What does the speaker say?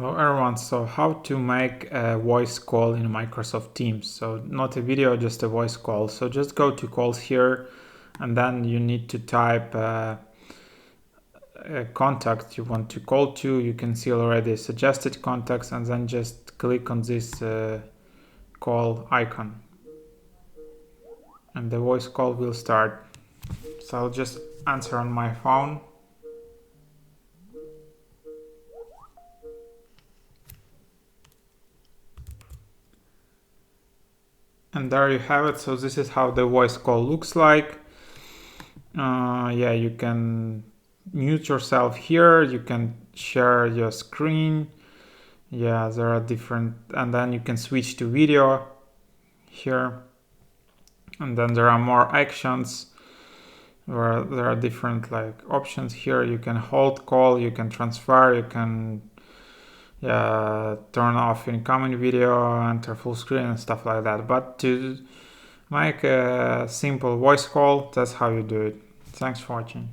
Hello everyone, so how to make a voice call in Microsoft Teams. So not a video, just a voice call. So just go to calls here and then you need to type a contact you want to call to. You can see already suggested contacts and then just click on this call icon. And the voice call will start. So I'll just answer on my phone. And there you have it. So this is how the voice call looks like. Yeah, you can mute yourself here. You can share your screen. Yeah, there are different, and then you can switch to video here. And then there are more actions where there are different like options here. You can hold call, you can transfer, you can turn off incoming video, enter full screen and stuff like that. But to make a simple voice call, that's how you do it. Thanks for watching.